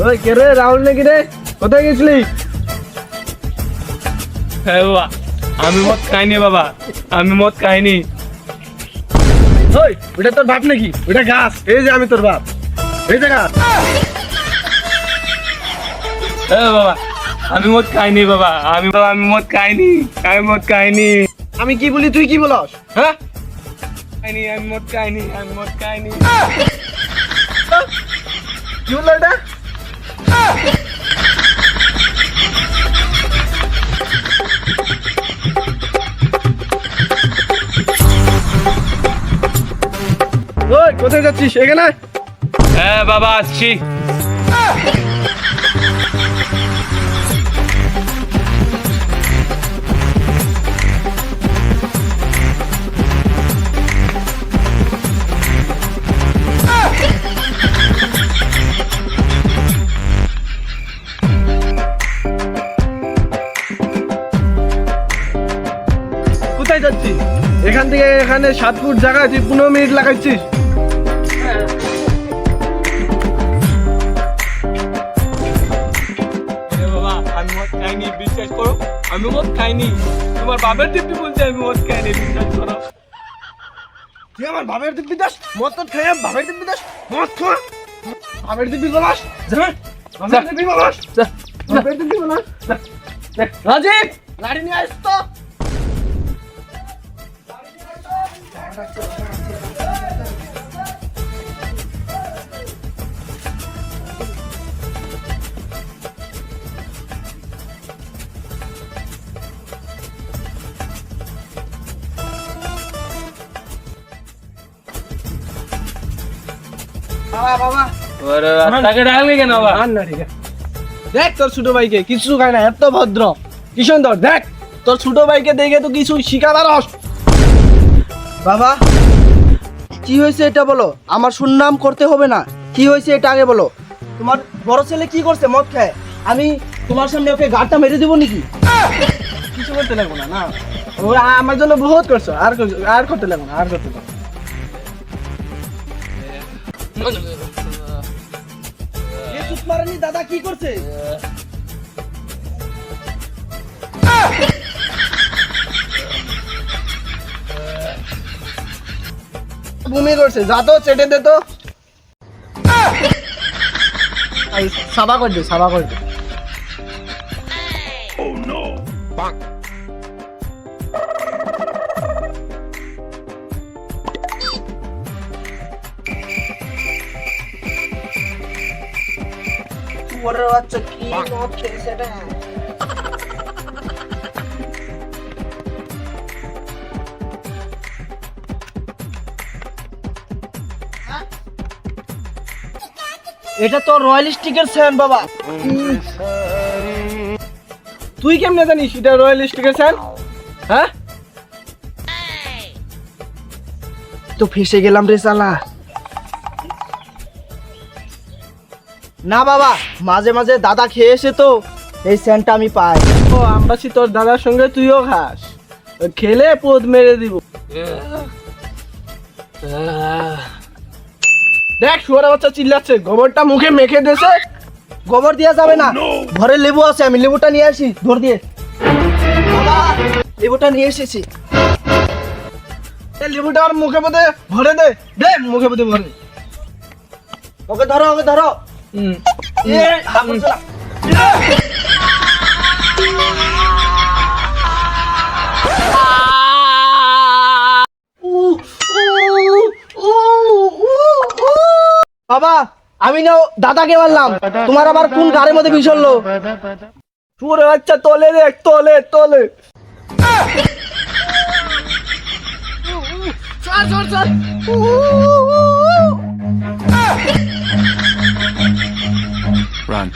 ওই কে রে, রাহুল নাকি রে? কোথায় গেছিলি? হ্যাঁ বাবা, আমি মদ খাইনি বাবা, আমি মদ খাইনি। ওই ওটা তোর বাপ নাকি? ওটা গাছ। এই যে আমি তোর বাপ, এই যে গাছ। হ্যাঁ বাবা, আমি মদ খাইনি বাবা, আমি মদ খাইনি, আমি মদ খাইনি। আমি কি বলি তুই কি বলস? হ্যাঁ, খাইনি, আমি মদ খাইনি, আমি মদ খাইনি। কি বললো এটা? ওই কোথায় যাচ্ছিস? এখানে। হ্যাঁ বাবা, আসছি। কোথায় যাচ্ছিস? এখান থেকে এখানে 7 ফুট জায়গায় তুই 15 মিনিট লাগাচ্ছিস। বাবা, আমি মদ খাইনি, বিশ্বাস করো, আমি মদ খাইনি। তোমার বাবার দিব্যি বলছে আমি মদ খাইনি, বিশ্বাস করো। তুই আমার বাবার দিব্যি দাস? মদ তো খেয়ে বাবার দিব্যি দাস? মদ খা, বাবার দিব্যি বলাস? বাবার দিব্যি বলাস? বাবার দিব্যি বলাস? রাজীব, লাড়ি নিয়ে আস তো। বাবা বাবা, তাকে ডাকলি কেন বাবা? আর না, ঠিক আছে। দেখ তোর ছোট ভাইকে কিছু খায় না, এত ভদ্র, কি সুন্দর। দেখ তোর ছোট ভাইকে দেখে তো কিছু শিখাবার রস। বাবা কি হয়েছে এটা বলো, আমার সুনাম করতে হবে না। কি হয়েছে এটা আগে বলো। তোমার বড় ছেলে কি করছে মদ খায়? আমি তোমার সামনে ওকে গাড়টা মেরে দেবো নাকি? কিছু করতে লাগবো না, না ওরা আমার জন্য বহুত করছো, আর করতে লাগবো না, আর করতে লাগবো না। এ চুপ মারেনি, দাদা কি করছে? বমি করছে, যা তো চেটে দে তো। সাবা করে দে, সাবা করে দে। ওরে বাচ্চা কি মদ খেয়েছে এটা? এটা তো রয়্যাল স্টিকের স্যান বাবা। তুই কেমনে জানিস এটা রয়্যাল স্টিকের স্যান? হ্যাঁ, তো ফেসে গেলাম রে শালা। না বাবা, মাঝে মাঝে দাদা খেয়ে এসে তো এই স্যানটা আমি পাই। ও আমবাসি, তোর দাদার সঙ্গে তুইও খাস, খেলে পোদ মেরে দিব। দেখ শুয়ারা বাচ্চা চিল্লাচ্ছে, গোবরটা মুখে মেখে দেছে। গোবর দেওয়া যাবে না, ঘরে লেবু আছে, আমি লেবুটা নিয়ে আসি। ধর দিয়ে বাবা, লেবুটা নিয়ে এসেছি। এই লেবুটা আর মুখে মধ্যে ভরে দে, দে মুখে মধ্যে ভরে। ওকে ধরো, ওকে ধরো। এ, হাত করছে না। বাবা আমি না দাদাকে মারলাম, তোমার আবার কোন গাড়ির মধ্যে বিছললো? শুয়ারা বাচ্চা তলে দেখ, তলে তলে। চল চল চল। Run.